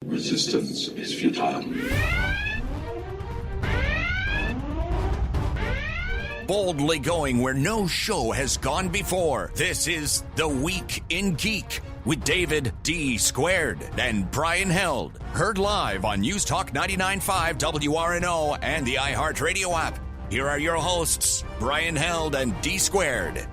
Resistance is futile. Boldly going where no show has gone before. This is The Week in Geek with David D. Squared and Brian Held. Heard live on News Talk 99.5 WRNO and the iHeartRadio app. Here are your hosts, Brian Held and D. Squared.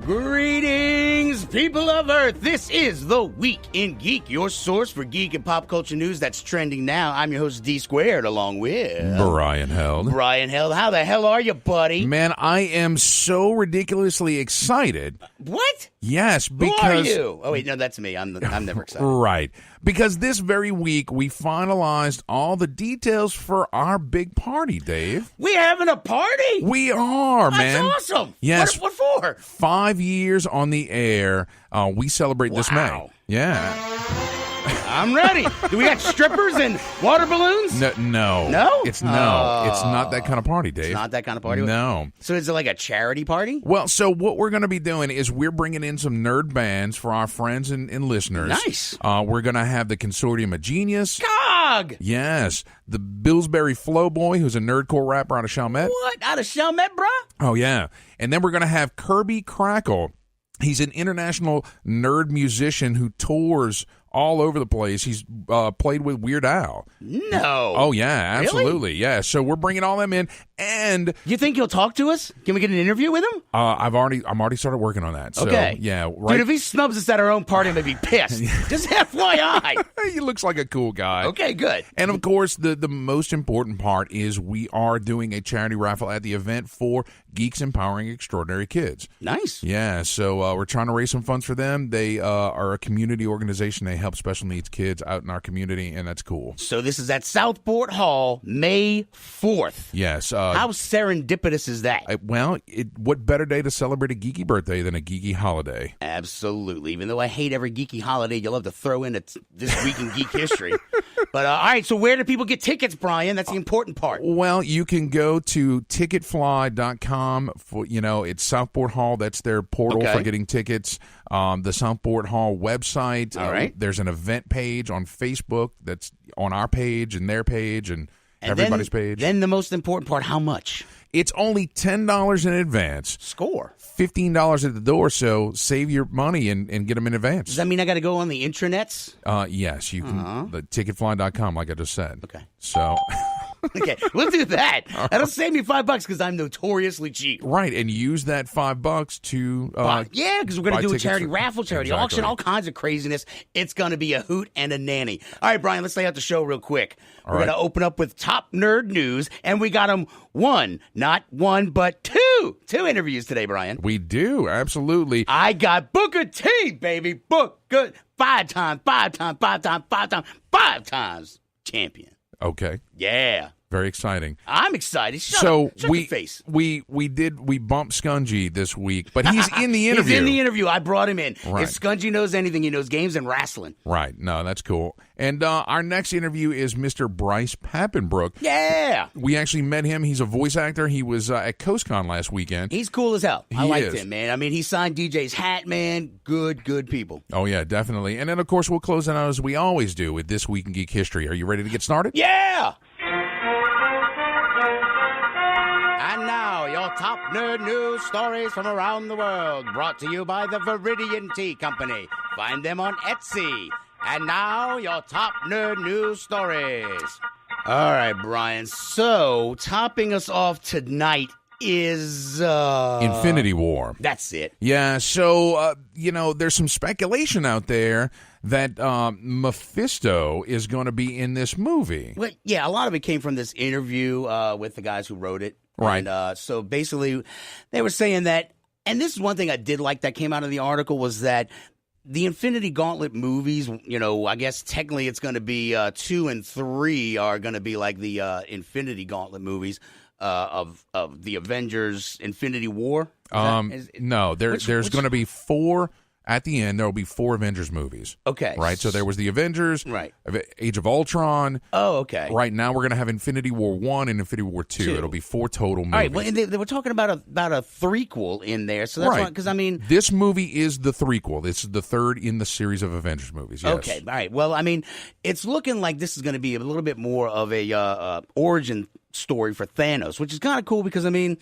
Greetings, people of Earth. This is The Week in Geek, your source for geek and pop culture news that's trending now. I'm your host, D Squared, along with Brian Held. Brian Held. How the hell are you, buddy? Man, I am so ridiculously excited. What? Yes, because... Who are you? Oh, wait, no, that's me. I'm never excited. Right. Because this very week, we finalized all the details for our big party, Dave. We're having a party? We are, man. That's awesome. Yes. What for? 5 years on the air. We celebrate this May. Yeah. I'm ready. Do we got strippers and water balloons? No. No? It's not that kind of party, Dave. It's not that kind of party? No. So is it like a charity party? Well, so what we're going to be doing is we're bringing in some nerd bands for our friends and listeners. Nice. We're going to have the Consortium of Genius. Cog! Yes. The Billsbury Flowboy, who's a nerdcore rapper out of Chalmette. What? Out of Chalmette, bruh? Oh, yeah. And then we're going to have Kirby Crackle. He's an international nerd musician who tours all over the place. He's played with Weird Al. No. Oh, yeah, absolutely. Really? Yeah, so we're bringing all them in. And you think he'll talk to us? Can we get an interview with him? I'm already started working on that. So, okay. Yeah. Right. Dude, if he snubs us at our own party, I'm going to be pissed. Just FYI. He looks like a cool guy. Okay, good. And, of course, the most important part is we are doing a charity raffle at the event for Geeks Empowering Extraordinary Kids. Nice. Yeah, so we're trying to raise some funds for them. They are a community organization. They help special needs kids out in our community, and that's cool. So this is at Southport Hall, May 4th. Yes. How serendipitous is that? What better day to celebrate a geeky birthday than a geeky holiday? Absolutely. Even though I hate every geeky holiday, you love to throw in this week in geek history. But, all right, so where do people get tickets, Brian? That's the important part. Well, you can go to ticketfly.com. It's Southport Hall. That's their portal for getting tickets. The Southport Hall website. All right. There's an event page on Facebook that's on our page and their page and everybody's page. Then the most important part, how much? It's only $10 in advance. Score. $15 at the door, so save your money and get them in advance. Does that mean I got to go on the intranets? Yes, you can. The ticketfly.com, like I just said. Okay. So... Okay, we'll do that. That'll save me $5 because I'm notoriously cheap. Right, and use that $5 to because we're going to do a charity raffle, charity auction, all kinds of craziness. It's going to be a hoot and a nanny. All right, Brian, let's lay out the show real quick. We're going to open up with top nerd news, and we got them not one, but two interviews today, Brian. We do, absolutely. I got Booker T, baby, Booker, 5 times champion. Okay. Yeah. Very exciting. I'm excited. Shut your face. We bumped Skungy this week, but he's in the interview. He's in the interview. I brought him in. Right. If Skungy knows anything, he knows games and wrestling. Right. No, that's cool. And our next interview is Mr. Bryce Papenbrook. Yeah. We actually met him. He's a voice actor. He was at CoastCon last weekend. He's cool as hell. I liked is. him, man. I mean, he signed DJ's hat, man. Good people. Oh, yeah, definitely. And then, of course, we'll close it out as we always do with This Week in Geek History. Are you ready to get started? Yeah! And now, your top nerd news stories from around the world, brought to you by the Viridian Tea Company. Find them on Etsy. And now, your top nerd news stories. All right, Brian. So, topping us off tonight is... Infinity War. That's it. Yeah, so, there's some speculation out there that Mephisto is going to be in this movie. Well, yeah, a lot of it came from this interview with the guys who wrote it. Right. And so basically, they were saying that, and this is one thing I did like that came out of the article, was that the Infinity Gauntlet movies, I guess technically it's going to be 2 and 3 are going to be like the Infinity Gauntlet movies of the Avengers Infinity War. No, there's going to be 4 at the end, there will be 4 Avengers movies. Okay. Right? So there was the Avengers, right. Age of Ultron. Oh, okay. Right now, we're going to have Infinity War 1 and Infinity War 2. It'll be 4 total movies. All right. Well, and they were talking about a threequel in there. So that's right. why, because, I mean. This movie is the threequel. This is the third in the series of Avengers movies. Yes. Okay. All right. Well, I mean, it's looking like this is going to be a little bit more of a origin story for Thanos, which is kind of cool because, I mean,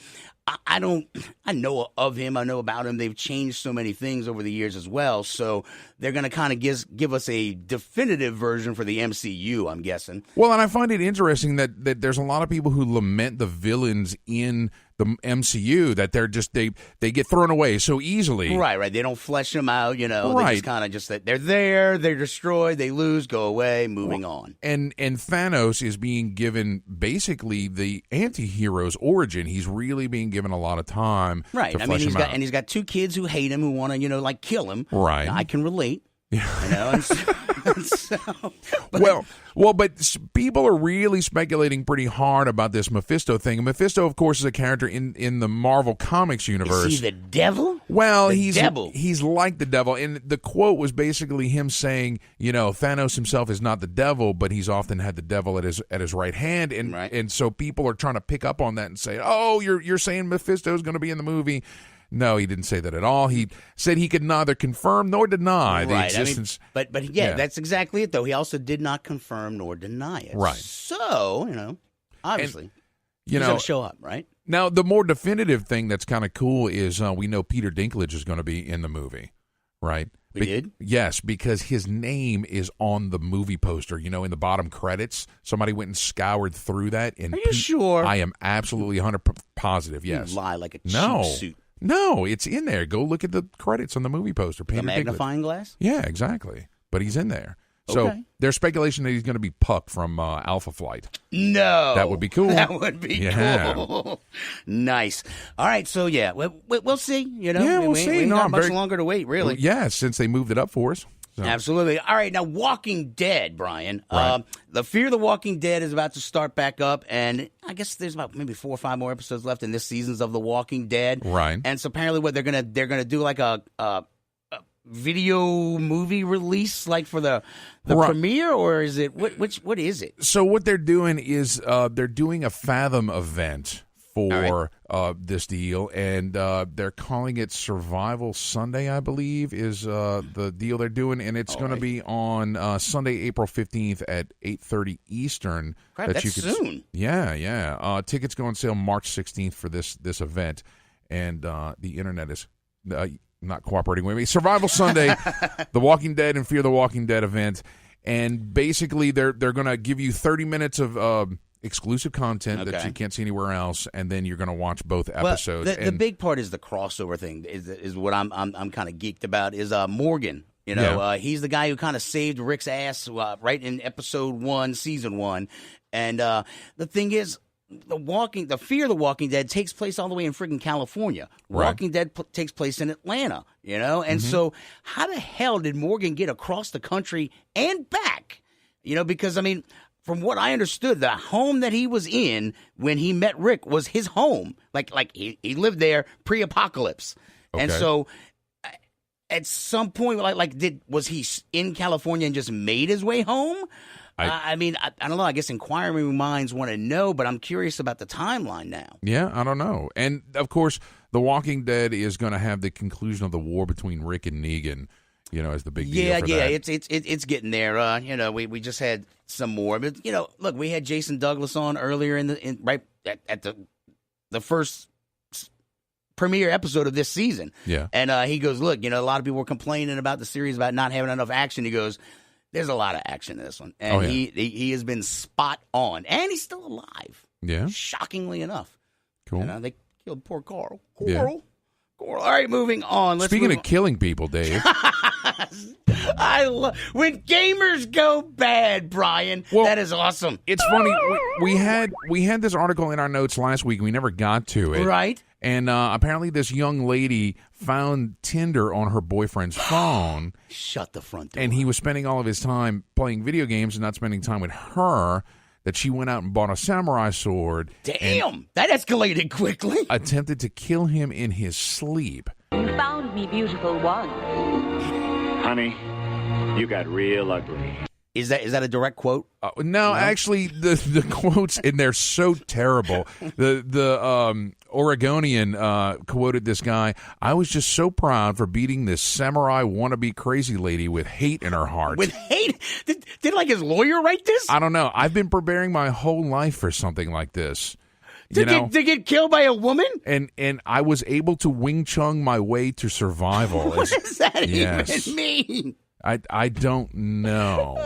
I know of him. I know about him. They've changed so many things over the years as well. So they're going to kind of give us a definitive version for the MCU, I'm guessing. Well, and I find it interesting that there's a lot of people who lament the villains in the MCU, that they're just they get thrown away so easily. Right. They don't flesh them out, you know. Right. They just kind of just they're there, they're destroyed, they lose, go away, moving on. And Thanos is being given basically the anti-hero's origin. He's really being given a lot of time right. to flesh him out. And he's got 2 kids who hate him, who want to, like kill him. Right. Now, I can relate. Yeah. But people are really speculating pretty hard about this Mephisto thing. And Mephisto, of course, is a character in the Marvel Comics universe. Is he the devil? Well, he's like the devil. And the quote was basically him saying, Thanos himself is not the devil, but he's often had the devil at his right hand. And right. and so people are trying to pick up on that and say, oh, you're saying Mephisto is going to be in the movie. No, he didn't say that at all. He said he could neither confirm nor deny the existence. I mean, but that's exactly it, though. He also did not confirm nor deny it. Right. So, obviously, he's going to show up, right? Now, the more definitive thing that's kind of cool is we know Peter Dinklage is going to be in the movie, right? We did? Yes, because his name is on the movie poster, in the bottom credits. Somebody went and scoured through that. And are you sure? I am absolutely 100% positive, yes. You lie like a cheap suit. No, it's in there. Go look at the credits on the movie poster. The magnifying glass? Yeah, exactly. But he's in there. So there's speculation that he's going to be Puck from Alpha Flight. No. That would be cool. That would be cool. Nice. All right, so we'll see. Yeah, we'll see. We ain't got much longer to wait, really. Yeah, since they moved it up for us. So. Absolutely. All right, now Walking Dead, Brian. Right. The Fear the Walking Dead is about to start back up, and I guess there's about maybe 4 or 5 more episodes left in this seasons of The Walking Dead. Right. And so apparently, what they're gonna do like a video movie release, like for the premiere, or is it what is it? So what they're doing is they're doing a Fathom event for this deal, and they're calling it Survival Sunday, I believe, is the deal they're doing, and it's going to be on Sunday, April 15th at 8:30 Eastern. Crap, that's soon. Yeah. Tickets go on sale March 16th for this event, and the internet is not cooperating with me. Survival Sunday, The Walking Dead and Fear the Walking Dead event, and basically they're going to give you 30 minutes of exclusive content that you can't see anywhere else, and then you're going to watch both episodes. Well, the big part is the crossover thing. Is what I'm kind of geeked about. Is Morgan? He's the guy who kind of saved Rick's ass right in episode 1, season 1, and the thing is, the Fear the Walking Dead takes place all the way in friggin' California. Right. Walking Dead takes place in Atlanta. And so how the hell did Morgan get across the country and back? Because I mean, from what I understood, the home that he was in when he met Rick was his home. Like he lived there pre-apocalypse. Okay. And so at some point, was he in California and just made his way home? I mean, I don't know. I guess inquiring minds want to know, but I'm curious about the timeline now. Yeah, I don't know. And, of course, The Walking Dead is going to have the conclusion of the war between Rick and Negan, as the big deal for that. It's getting there. We just had some more. But, look, we had Jason Douglas on earlier right at the first premiere episode of this season. Yeah. And he goes, look, a lot of people were complaining about the series about not having enough action. He goes, there's a lot of action in this one. And he has been spot on. And he's still alive. Yeah. Shockingly enough. Cool. They killed poor Carl. Yeah. Coral. All right, moving on. Speaking of killing people, Dave. I love when gamers go bad, Brian. Well, that is awesome. It's funny. We had this article in our notes last week. We never got to it. Right. And apparently this young lady found Tinder on her boyfriend's phone. Shut the front door. And he was spending all of his time playing video games and not spending time with her, that she went out and bought a samurai sword. Damn, that escalated quickly. Attempted to kill him in his sleep. You found me beautiful one. Honey, you got real ugly. Is that a direct quote? No, actually, the quotes in there so terrible. The Oregonian quoted this guy. I was just so proud for beating this samurai wannabe crazy lady with hate in her heart. With hate? Did like his lawyer write this? I don't know. I've been preparing my whole life for something like this. To get killed by a woman? And I was able to Wing Chun my way to survival. What does that even mean? I don't know.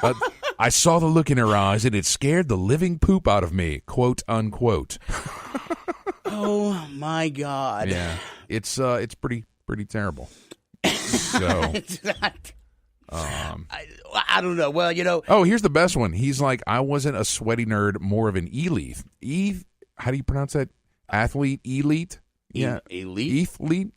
But I saw the look in her eyes, and it scared the living poop out of me, quote unquote. Oh my God! Yeah, it's pretty terrible. So, I don't know. Well, Oh, here's the best one. He's like, I wasn't a sweaty nerd, more of an elite. How do you pronounce that? Athlete, elite. Yeah, elite. Elite.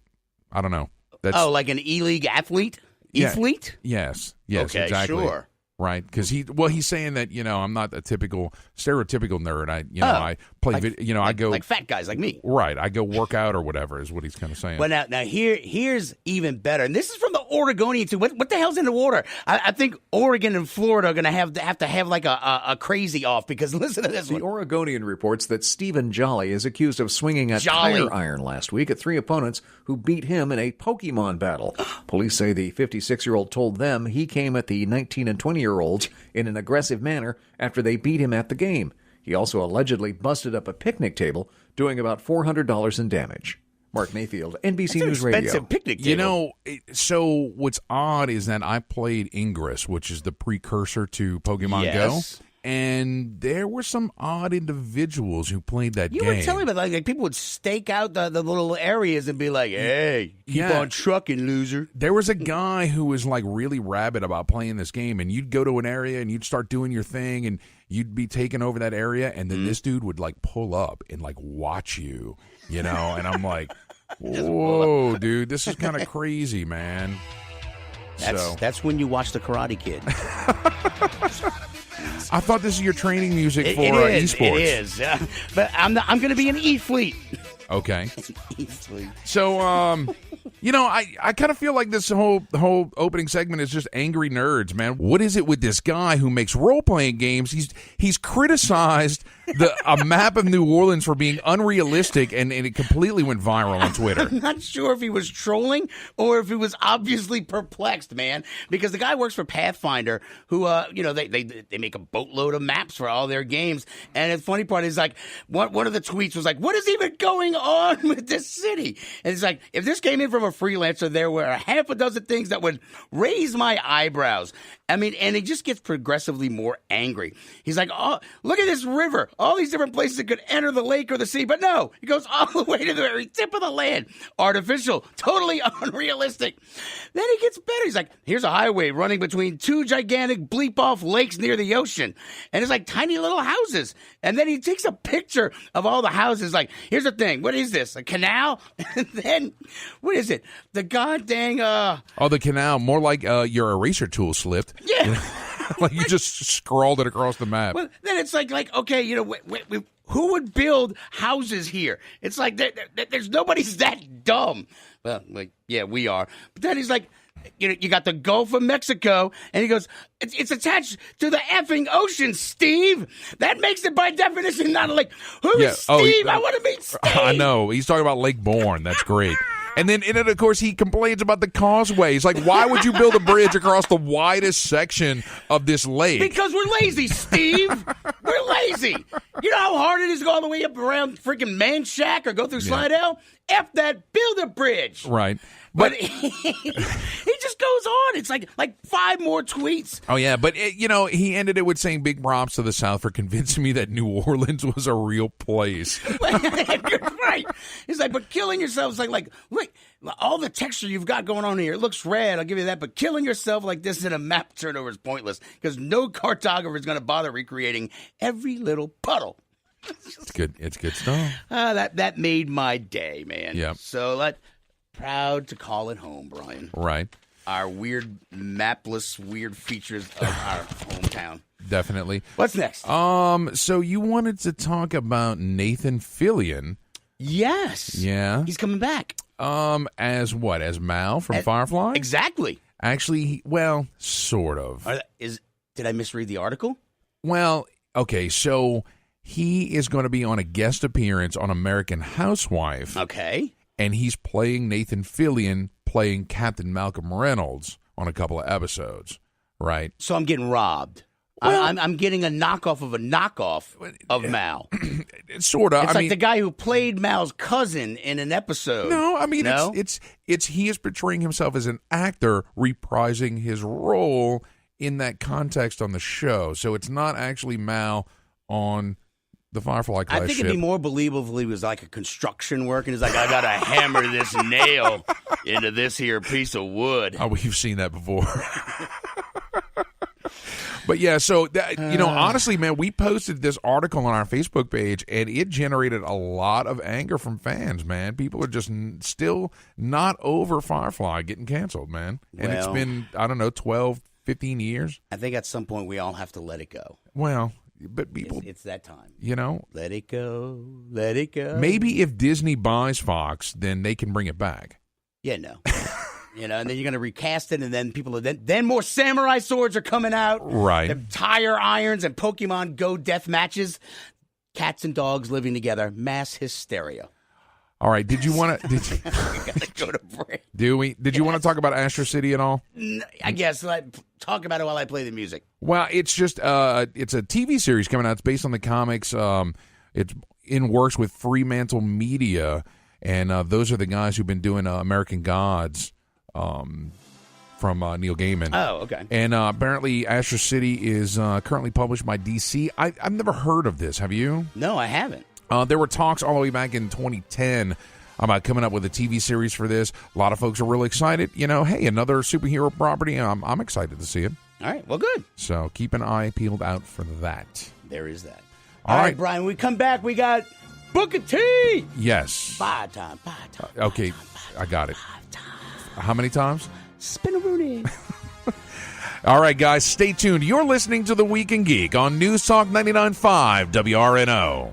I don't know. That's like an E-League athlete. Athlete? Yes, okay, exactly. Sure. Right, because he's saying that I'm not a stereotypical nerd. I play video. I go like fat guys like me. Right, I go work out or whatever is what he's kind of saying. Well, now here's even better, and this is from the Oregonian too. What the hell's in the water? I think Oregon and Florida are going to have like a crazy off because listen to this one. The Oregonian reports that Stephen Jolly is accused of swinging a tire iron last week at 3 opponents who beat him in a Pokemon battle. Police say the 56-year-old told them he came at the 19 and 20-year-olds in an aggressive manner after they beat him at the game. He also allegedly busted up a picnic table, doing about $400 in damage. Mark Mayfield, NBC News Radio. Expensive picnic table. So what's odd is that I played Ingress, which is the precursor to Pokemon Go. And there were some odd individuals who played that game. You were telling me about like people would stake out the little areas and be like, hey, keep on trucking, loser. There was a guy who was like really rabid about playing this game, and you'd go to an area and you'd start doing your thing and you'd be taking over that area, and then this dude would like pull up and like watch you, and I'm like, whoa, dude, this is kind of crazy, man. That's when you watch The Karate Kid. I thought this is your training music for esports. It is, but I'm going to be an E-Fleet. Okay. E-Fleet. So, I kind of feel like this whole opening segment is just angry nerds, man. What is it with this guy who makes role-playing games? He's criticized a map of New Orleans for being unrealistic, and it completely went viral on Twitter. I'm not sure if he was trolling or if he was obviously perplexed, man, because the guy works for Pathfinder, who, they make a boatload of maps for all their games, and the funny part is, like, one of the tweets was like, what is even going on with this city? And it's like, if this came in from a freelancer, there were a half a dozen things that would raise my eyebrows. I mean, and he just gets progressively more angry. He's like, oh, look at this river. All these different places that could enter the lake or the sea. But no, he goes all the way to the very tip of the land. Artificial, totally unrealistic. Then he gets better. He's like, here's a highway running between 2 gigantic bleep-off lakes near the ocean. And it's like tiny little houses. And then he takes a picture of all the houses. Like, here's the thing. What is this? A canal? And then, what is it? The goddamn... the canal. More like your eraser tool slipped. Yeah. Like you just scrawled it across the map. Well, then it's like okay, who would build houses here? It's like there's nobody's that dumb. Well, like, yeah, we are. But then he's like, you got the Gulf of Mexico, and he goes, it's attached to the effing ocean, Steve. That makes it by definition not a lake. Who is Steve? I want to meet Steve. I know. He's talking about Lake Bourne. That's great. And then, of course, he complains about the causeways. Like, why would you build a bridge across the widest section of this lake? Because we're lazy, Steve. We're lazy. You know how hard it is to go all the way up around freaking Man Shack or go through Slidell? F that, build a bridge. Right. But he just goes on. It's like 5 more tweets. Oh, yeah. But, he ended it with saying big props to the South for convincing me that New Orleans was a real place. Right. He's like, but killing yourself is like, look, all the texture you've got going on here, it looks rad, I'll give you that. But killing yourself like this in a map turnover is pointless because no cartographer is going to bother recreating every little puddle. It's good. It's good stuff. That made my day, man. Yeah. So proud to call it home, Brian. Right. Our weird, mapless, weird features of our hometown. Definitely. What's next? So you wanted to talk about Nathan Fillion. Yes. Yeah. He's coming back. As what? As Mal from Firefly? Exactly. Actually, sort of. Did I misread the article? Well, okay, so he is going to be on a guest appearance on American Housewife. Okay. And he's playing Nathan Fillion, playing Captain Malcolm Reynolds on a couple of episodes, right? So I'm getting robbed. Well, I'm getting a knockoff of Mal. Sort of. It's like the guy who played Mal's cousin in an episode. No, I mean, it's he is portraying himself as an actor reprising his role in that context on the show. So it's not actually Mal on the Firefly class I think ship. it'd be more believable if he was like a construction worker and he's like, I got to hammer this nail into this here piece of wood. Oh, we've seen that before. But yeah, so honestly, man, we posted this article on our Facebook page, and it generated a lot of anger from fans, man. People are just still not over Firefly getting canceled, man. And it's been, 12, 15 years. I think at some point we all have to let it go. Well, but people... It's that time. Let it go, let it go. Maybe if Disney buys Fox, then they can bring it back. Yeah, no. And then you're going to recast it, and then people are then more samurai swords are coming out. Right. The tire irons and Pokemon Go death matches. Cats and dogs living together. Mass hysteria. All right. Did you want to? We got to go to break. Do we? Did you want to talk about Astro City at all? I guess. Talk about it while I play the music. Well, it's just it's a TV series coming out. It's based on the comics. It's in works with Fremantle Media, and those are the guys who've been doing American Gods. From Neil Gaiman. Oh, okay. And apparently Astro City is currently published by DC. I've never heard of this. Have you? No, I haven't. There were talks all the way back in 2010 about coming up with a TV series for this. A lot of folks are really excited. Hey, another superhero property. I'm excited to see it. All right, well, good. So keep an eye peeled out for that. There is that. All right, Brian, when we come back, we got Booker T. Yes. Five time. Okay, I got it. How many times? Spin a Rooney. All right, guys, stay tuned. You're listening to The Week in Geek on News Talk 99.5 WRNO.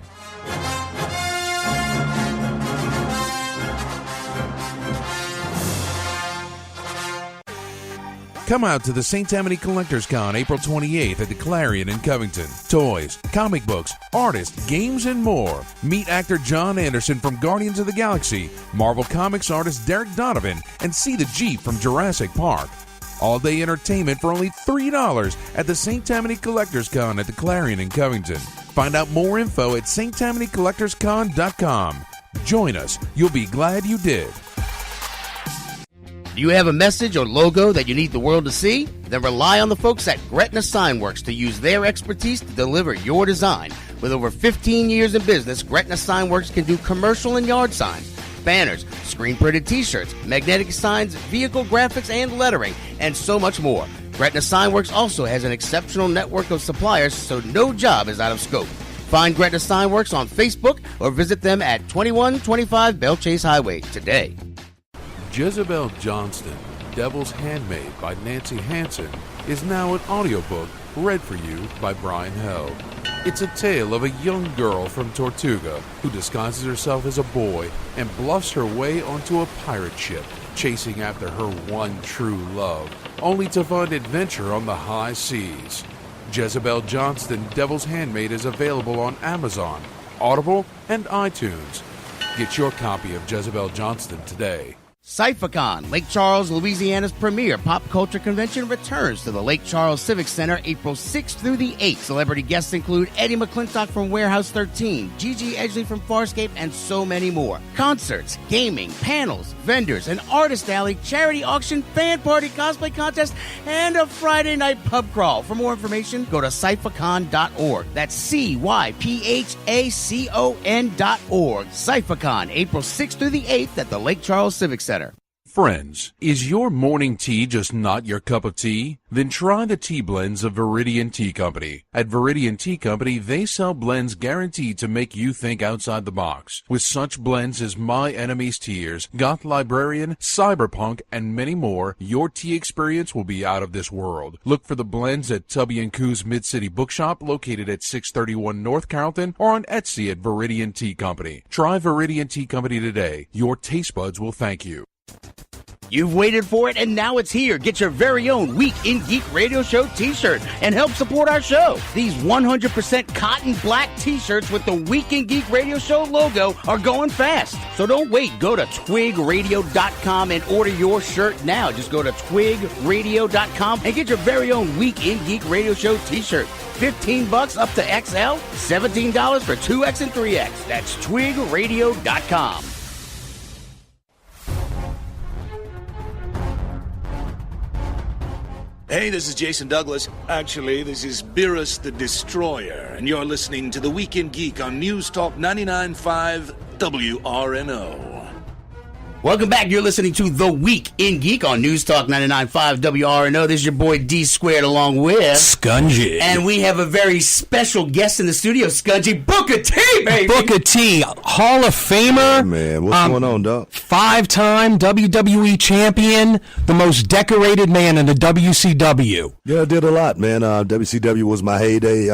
Come out to the St. Tammany Collectors Con April 28th at the Clarion in Covington. Toys, comic books, artists, games, and more. Meet actor John Anderson from Guardians of the Galaxy, Marvel Comics artist Derek Donovan, and see the Jeep from Jurassic Park. All-day entertainment for only $3 at the St. Tammany Collectors Con at the Clarion in Covington. Find out more info at sttammanycollectorscon.com. Join us. You'll be glad you did. Do you have a message or logo that you need the world to see? Then rely on the folks at Gretna Signworks to use their expertise to deliver your design. With over 15 years in business, Gretna Signworks can do commercial and yard signs, banners, screen-printed t-shirts, magnetic signs, vehicle graphics and lettering, and so much more. Gretna Signworks also has an exceptional network of suppliers, so no job is out of scope. Find Gretna Signworks on Facebook or visit them at 2125 Bell Chase Highway today. Jezebel Johnston, Devil's Handmaid by Nancy Hansen, is now an audiobook read for you by Brian Held. It's a tale of a young girl from Tortuga who disguises herself as a boy and bluffs her way onto a pirate ship, chasing after her one true love, only to find adventure on the high seas. Jezebel Johnston, Devil's Handmaid is available on Amazon, Audible, and iTunes. Get your copy of Jezebel Johnston today. CypherCon, Lake Charles, Louisiana's premier pop culture convention, returns to the Lake Charles Civic Center April 6th through the 8th. Celebrity guests include Eddie McClintock from Warehouse 13, Gigi Edgley from Farscape, and so many more. Concerts, gaming, panels, vendors, an artist alley, charity auction, fan party, cosplay contest, and a Friday night pub crawl. For more information, go to cyphercon.org. That's CYPHACON.org. CypherCon, April 6th through the 8th at the Lake Charles Civic Center. Friends, is your morning tea just not your cup of tea? Then try the tea blends of Viridian Tea Company. At Viridian Tea Company, they sell blends guaranteed to make you think outside the box. With such blends as My Enemy's Tears, Goth Librarian, Cyberpunk, and many more, your tea experience will be out of this world. Look for the blends at Tubby & Coo's Mid-City Bookshop, located at 631 North Carrollton, or on Etsy at Viridian Tea Company. Try Viridian Tea Company today. Your taste buds will thank you. You've waited for it, and now it's here. Get your very own Week in Geek Radio Show t-shirt and help support our show. These 100% cotton black t-shirts with the Week in Geek Radio Show logo are going fast. So don't wait. Go to twigradio.com and order your shirt now. Just go to twigradio.com and get your very own Week in Geek Radio Show t-shirt. $15 up to XL, $17 for 2X and 3X. That's twigradio.com. Hey, this is Jason Douglas. Actually, this is Beerus the Destroyer, and you're listening to The Weekend Geek on News Talk 99.5 WRNO. Welcome back. You're listening to The Week in Geek on News Talk 99.5 WRNO. This is your boy D Squared along with Skungy. And we have a very special guest in the studio, Skungy. Booker T, baby. Booker T, Hall of Famer. Hey man, what's going on, dog? 5-time WWE champion, the most decorated man in the WCW. Yeah, I did a lot, man. WCW was my heyday.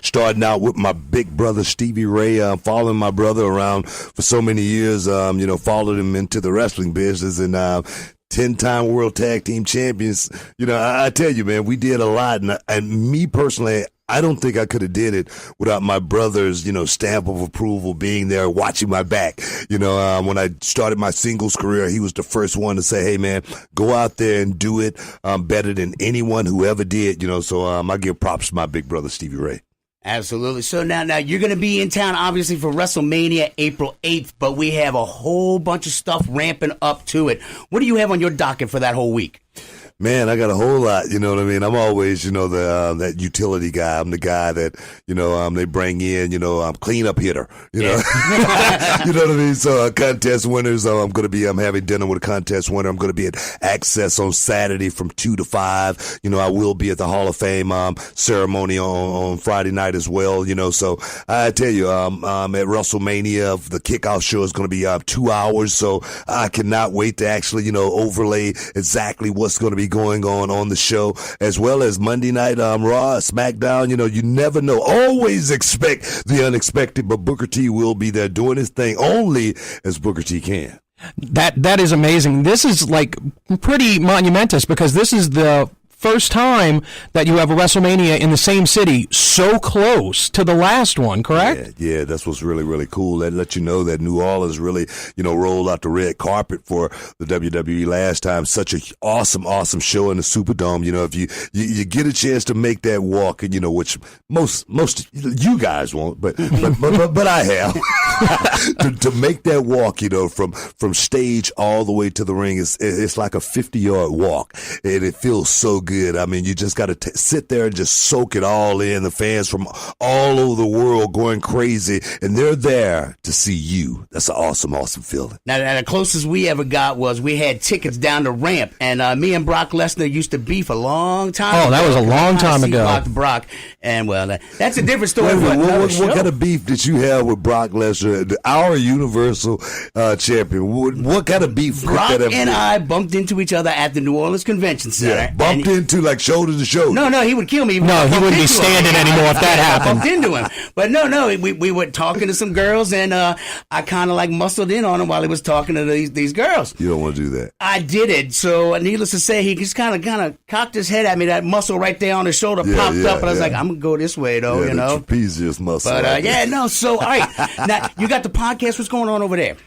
Starting out with my big brother, Stevie Ray, following my brother around for so many years, followed him into the wrestling business, and 10-time World Tag Team Champions. I tell you, man, we did a lot, and me personally, I don't think I could have did it without my brother's, stamp of approval, being there, watching my back. When I started my singles career, he was the first one to say, hey, man, go out there and do it better than anyone who ever did, so I give props to my big brother, Stevie Ray. Absolutely. So now you're going to be in town, obviously, for WrestleMania April 8th, but we have a whole bunch of stuff ramping up to it. What do you have on your docket for that whole week? Man, I got a whole lot, you know what I mean? I'm always, that utility guy. I'm the guy that, they bring in, cleanup hitter, you know what I mean? So contest winners, I'm having dinner with a contest winner. I'm going to be at Access on Saturday from 2 to 5. I will be at the Hall of Fame ceremony on Friday night as well, so I tell you, at WrestleMania, the kickoff show is going to be 2 hours. So I cannot wait to actually, overlay exactly what's going to be going on the show, as well as Monday night Raw, SmackDown. You never know. Always expect the unexpected, but Booker T will be there doing his thing only as Booker T can. That is amazing. This is like pretty monumentous because this is the first time that you have a WrestleMania in the same city so close to the last one, correct? Yeah, that's what's really, really cool. That let you know that New Orleans really, rolled out the red carpet for the WWE last time. Such an awesome show in the Superdome. If you get a chance to make that walk, and which most you guys won't, but I have to make that walk, from stage all the way to the ring. It's like a 50-yard walk, and it feels so good. I mean, you just got to sit there and just soak it all in. The fans from all over the world going crazy, and they're there to see you. That's an awesome feeling. Now, the closest we ever got was we had tickets down the ramp, and me and Brock Lesnar used to beef a long time ago. Oh, that was a long time ago. Brock, and that's a different story. What kind of beef did you have with Brock Lesnar, our Universal Champion? What kind of beef? Brock and I bumped into each other at the New Orleans Convention Center. Yeah, bumped into like shoulder to shoulder. No, he would kill me. No, he wouldn't be standing anymore if that happened. I bumped into him. But no, we were talking to some girls, and I kind of like muscled in on him while he was talking to these girls. You don't want to do that. I did it. So needless to say, he just kind of cocked his head at me. That muscle right there on his shoulder popped up, and I was like, I'm going to go this way, though, the trapezius muscle. But so, all right. Now, you got the podcast. What's going on over there?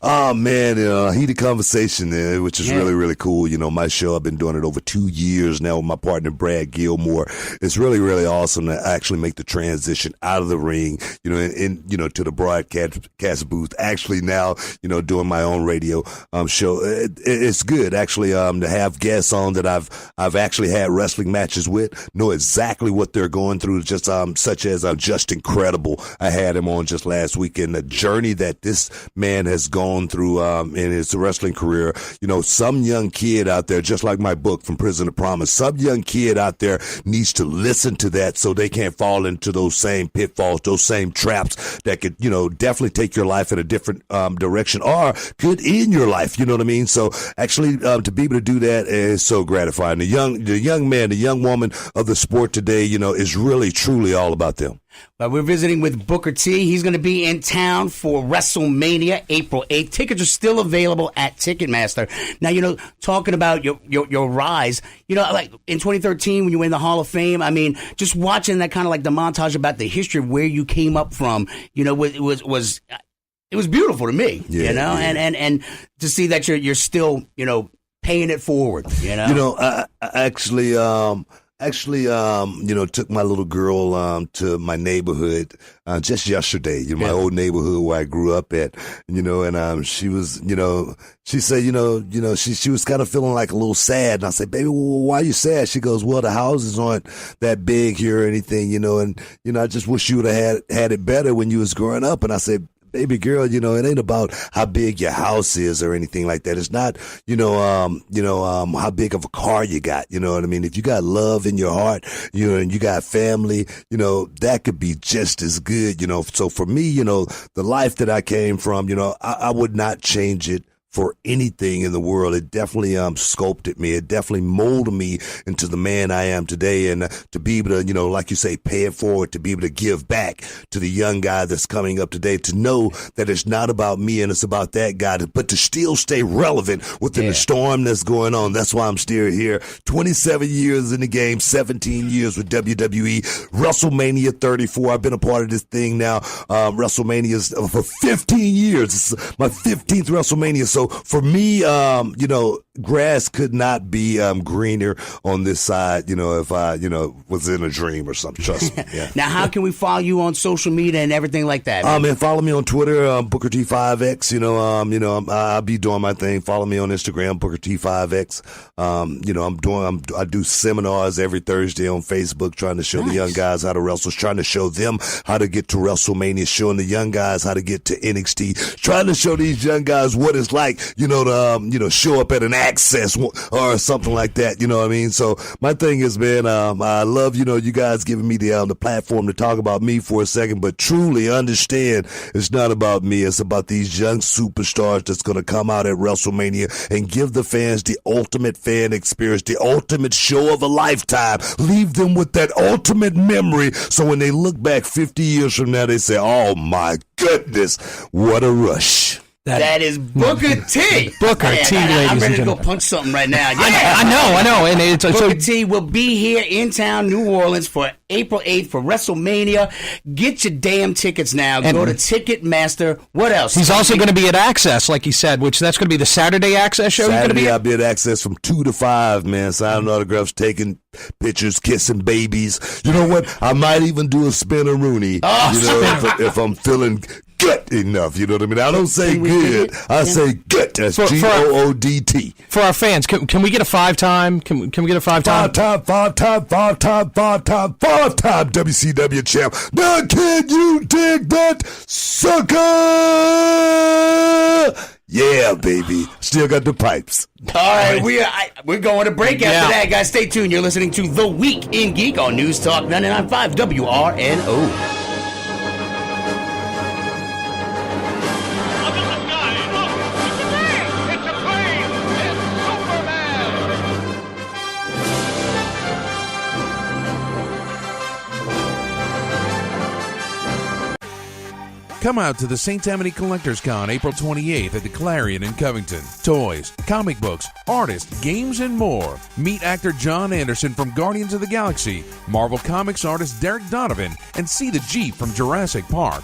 Oh, man, heated conversation, which is really, really cool. My show, I've been doing it over 2 years now with my partner, Brad Gilmore. It's really, really awesome to actually make the transition out of the ring, and to the broadcast booth. Actually now, doing my own radio show. It's good, actually, to have guests on that I've actually had wrestling matches with, know exactly what they're going through, just such as Just Incredible. I had him on just last week, and the journey that this man has gone grown through in his wrestling career. You know, some young kid out there, just like my book From Prison to Promise, some young kid out there needs to listen to that so they can't fall into those same pitfalls, those same traps that could, you know, definitely take your life in a different direction or could end your life. You know what I mean? So actually, to be able to do that is so gratifying. The young man, the young woman of the sport today, you know, is really truly all about them. We're visiting with Booker T. He's going to be in town for WrestleMania, April 8th. Tickets are still available at Ticketmaster. Now, you know, talking about your rise, you know, like in 2013 when you were in the Hall of Fame, I mean, just watching that kind of like the montage about the history of where you came up from, you know, it was beautiful to me, you know, and to see that you're still, you know, paying it forward, you know. You know, I actually, you know, took my little girl to my neighborhood just yesterday, you know, my old neighborhood where I grew up at, you know, and she was, you know, she said, you know, she was kind of feeling like a little sad. And I said, baby, well, why are you sad? She goes, well, the houses aren't that big here or anything, you know, and, you know, I just wish you would have had it better when you was growing up. And I said, baby girl, you know, it ain't about how big your house is or anything like that. It's not, how big of a car you got. You know what I mean? If you got love in your heart, you know, and you got family, you know, that could be just as good, you know. So for me, you know, the life that I came from, you know, I would not change it for anything in the world. It definitely sculpted me. It definitely molded me into the man I am today. And to be able to, you know, like you say, pay it forward, to be able to give back to the young guy that's coming up today, to know that it's not about me and it's about that guy, but to still stay relevant within the storm that's going on. That's why I'm still here. 27 years in the game, 17 years with WWE, WrestleMania 34. I've been a part of this thing now. WrestleMania's for 15 years. It's my 15th WrestleMania. So for me, you know, grass could not be greener on this side, you know, if I, you know, was in a dream or something. Trust me. Yeah. Now, how can we follow you on social media and everything like that? And follow me on Twitter, Booker T5X. You know, I'll be doing my thing. Follow me on Instagram, Booker T5X. You know, I do seminars every Thursday on Facebook, trying to show the young guys how to wrestle, trying to show them how to get to WrestleMania, showing the young guys how to get to NXT, trying to show these young guys what it's like, you know, to, you know, show up at an Access or something like that. You know what I mean? So my thing is, man, I love, you know, you guys giving me the platform to talk about me for a second, but truly understand it's not about me. It's about these young superstars that's going to come out at WrestleMania and give the fans the ultimate fan experience, the ultimate show of a lifetime. Leave them with that ultimate memory. So when they look back 50 years from now, they say, oh my goodness, what a rush. That is Booker T. Booker T, ladies and gentlemen. I'm ready to go punch something right now. Yeah. I know. And it's Booker T will be here in town, New Orleans, for April 8th for WrestleMania. Get your damn tickets now. Go to Ticketmaster. What else? He's also going to be at Access, like he said, which that's going to be the Saturday Access show. Saturday, I'll be at Access from 2 to 5, man. Signing autographs, taking pictures, kissing babies. You know what? I might even do a spin-a-rooney. Oh, you know, if I'm feeling good enough, you know what I mean? I don't say good. I say good. That's G-O-O-D-T. For our fans, can we get a five-time? Can we get a five-time? Five-time WCW champ. Now can you dig that, sucker? Yeah, baby. Still got the pipes. All right, we're going to break after that, guys. Stay tuned. You're listening to The Week in Geek on News Talk 99.5 WRNO. Come out to the St. Tammany Collectors Con April 28th at the Clarion in Covington. Toys, comic books, artists, games, and more. Meet actor John Anderson from Guardians of the Galaxy, Marvel Comics artist Derek Donovan, and see the Jeep from Jurassic Park.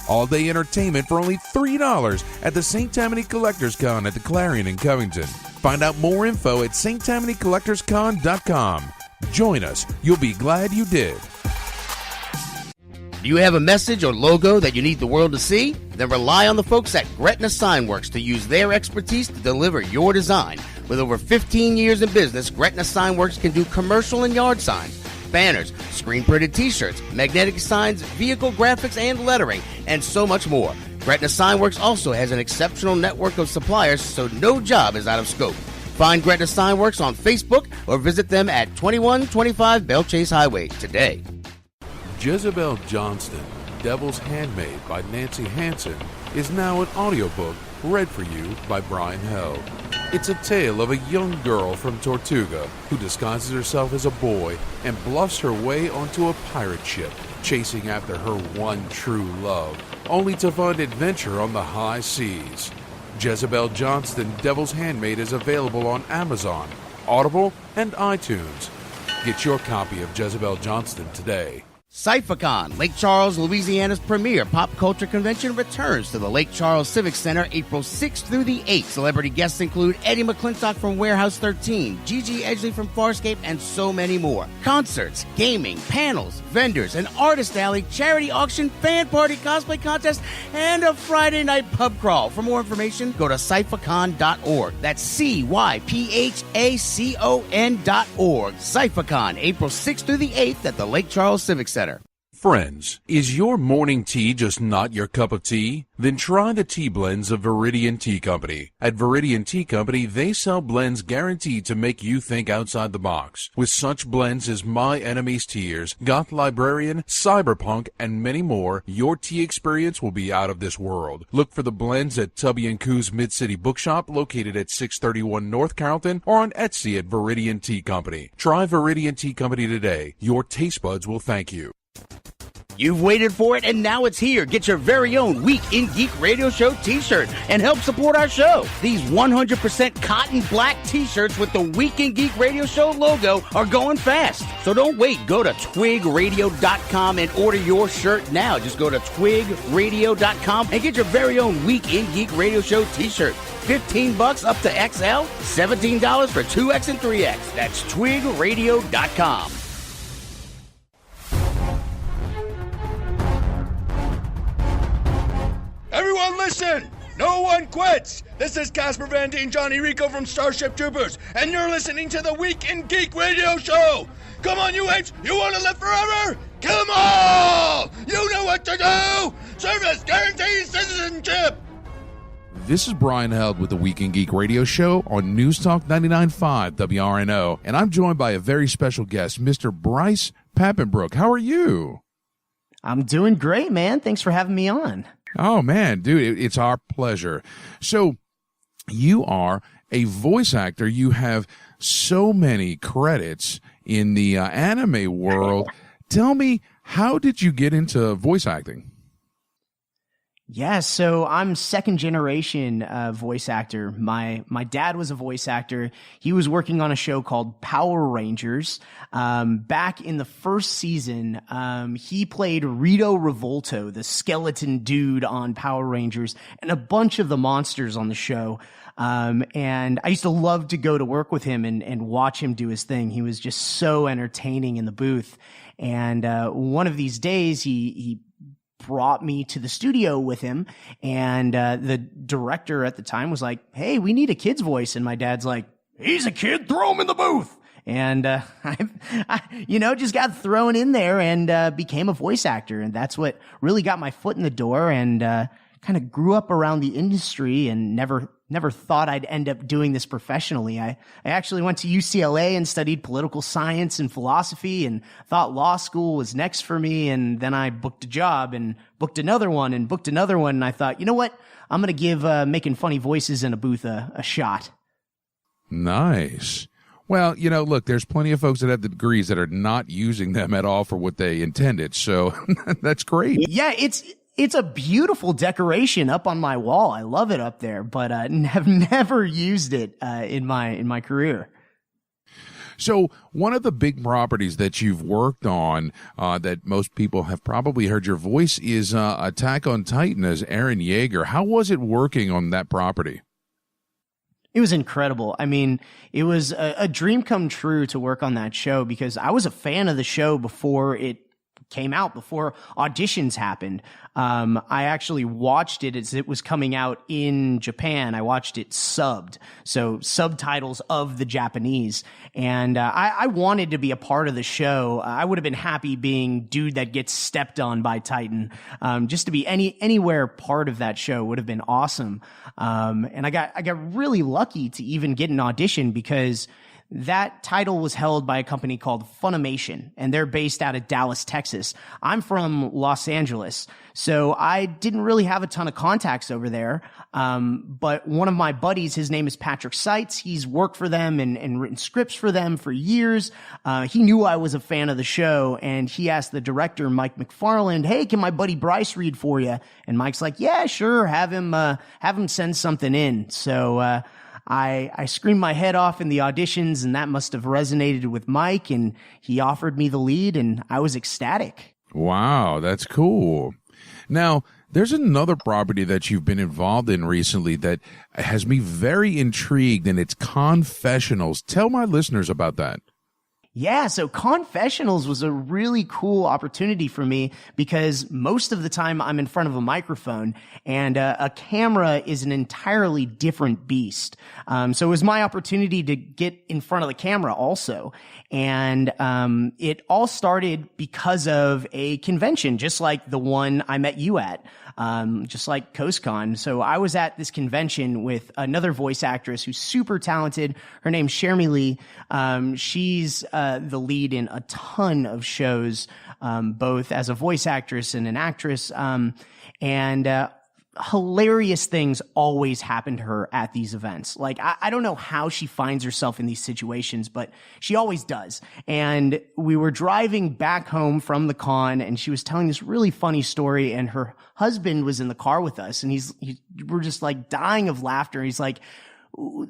All-day entertainment for only $3 at the St. Tammany Collectors Con at the Clarion in Covington. Find out more info at sttammanycollectorscon.com. Join us. You'll be glad you did. Do you have a message or logo that you need the world to see? Then rely on the folks at Gretna Signworks to use their expertise to deliver your design. With over 15 years in business, Gretna Signworks can do commercial and yard signs, banners, screen-printed t-shirts, magnetic signs, vehicle graphics and lettering, and so much more. Gretna Signworks also has an exceptional network of suppliers, so no job is out of scope. Find Gretna Signworks on Facebook or visit them at 2125 Belle Chase Highway today. Jezebel Johnston, Devil's Handmaid by Nancy Hansen, is now an audiobook read for you by Brian Held. It's a tale of a young girl from Tortuga who disguises herself as a boy and bluffs her way onto a pirate ship, chasing after her one true love, only to find adventure on the high seas. Jezebel Johnston, Devil's Handmaid is available on Amazon, Audible, and iTunes. Get your copy of Jezebel Johnston today. CypherCon, Lake Charles, Louisiana's premier pop culture convention, returns to the Lake Charles Civic Center April 6th through the 8th. Celebrity guests include Eddie McClintock from Warehouse 13, Gigi Edgley from Farscape, and so many more. Concerts, gaming, panels, vendors, an artist alley, charity auction, fan party, cosplay contest, and a Friday night pub crawl. For more information, go to cyphercon.org. That's CYPHACON.org. CypherCon, April 6th through the 8th at the Lake Charles Civic Center. Friends, is your morning tea just not your cup of tea? Then try the tea blends of Viridian Tea Company. At Viridian Tea Company, they sell blends guaranteed to make you think outside the box. With such blends as My Enemy's Tears, Goth Librarian, Cyberpunk, and many more, your tea experience will be out of this world. Look for the blends at Tubby & Coo's Mid-City Bookshop, located at 631 North Carrollton, or on Etsy at Viridian Tea Company. Try Viridian Tea Company today. Your taste buds will thank you. You've waited for it, and now it's here. Get your very own Week in Geek Radio Show t-shirt and help support our show. These 100% cotton black t-shirts with the Week in Geek Radio Show logo are going fast. So don't wait. Go to twigradio.com and order your shirt now. Just go to twigradio.com and get your very own Week in Geek Radio Show t-shirt. $15 up to XL, $17 for 2X and 3X. That's twigradio.com. Everyone listen! No one quits! This is Casper Van Dien, Johnny Rico from Starship Troopers, and you're listening to the Week in Geek Radio Show! Come on, you apes! You want to live forever? Kill them all! You know what to do! Service guarantees citizenship! This is Brian Held with the Week in Geek Radio Show on News Talk 99.5 WRNO, and I'm joined by a very special guest, Mr. Bryce Papenbrook. How are you? I'm doing great, man. Thanks for having me on. Oh, man, dude, it's our pleasure. So you are a voice actor. You have so many credits in the anime world. Tell me, how did you get into voice acting? Yeah, so I'm second generation voice actor. My dad was a voice actor. He was working on a show called Power Rangers. Back in the first season, he played Rito Revolto, the skeleton dude on Power Rangers, and a bunch of the monsters on the show. And I used to love to go to work with him and watch him do his thing. He was just so entertaining in the booth. And one of these days, he brought me to the studio with him, and the director at the time was like, "Hey, we need a kid's voice." And my dad's like, "He's a kid, throw him in the booth." And I just got thrown in there and became a voice actor, and that's what really got my foot in the door, and kind of grew up around the industry and never thought I'd end up doing this professionally. I actually went to UCLA and studied political science and philosophy and thought law school was next for me. And then I booked a job and booked another one and booked another one. And I thought, you know what? I'm going to give making funny voices in a booth a shot. Nice. Well, look, there's plenty of folks that have the degrees that are not using them at all for what they intended. So that's great. Yeah, it's a beautiful decoration up on my wall. I love it up there, but have never used it in my career. So one of the big properties that you've worked on that most people have probably heard your voice is Attack on Titan as Eren Jaeger. How was it working on that property? It was incredible. I mean, it was a dream come true to work on that show because I was a fan of the show before it came out, before auditions happened. I actually watched it as it was coming out in Japan. I watched it subbed, so subtitles of the Japanese. And I wanted to be a part of the show. I would have been happy being dude that gets stepped on by Titan. Just to be anywhere part of that show would have been awesome. And I got really lucky to even get an audition, because that title was held by a company called Funimation, and they're based out of Dallas, Texas. I'm from Los Angeles, so I didn't really have a ton of contacts over there. But one of my buddies, his name is Patrick Seitz. He's worked for them and written scripts for them for years. He knew I was a fan of the show, and he asked the director, Mike McFarland, "Hey, can my buddy Bryce read for you?" And Mike's like, "Yeah, sure. Have him send something in." So, I screamed my head off in the auditions, and that must have resonated with Mike, and he offered me the lead, and I was ecstatic. Wow, that's cool. Now, there's another property that you've been involved in recently that has me very intrigued, and it's Confessionals. Tell my listeners about that. Yeah, so Confessionals was a really cool opportunity for me, because most of the time I'm in front of a microphone, and a camera is an entirely different beast. So it was my opportunity to get in front of the camera also. And it all started because of a convention, just like the one I met you at. Just like CoastCon. So I was at this convention with another voice actress who's super talented. Her name's Shermy Lee. She's the lead in a ton of shows, both as a voice actress and an actress. And hilarious things always happen to her at these events. Like, I don't know how she finds herself in these situations, but she always does. And we were driving back home from the con, and she was telling this really funny story, and her husband was in the car with us, and we're just like dying of laughter. He's like,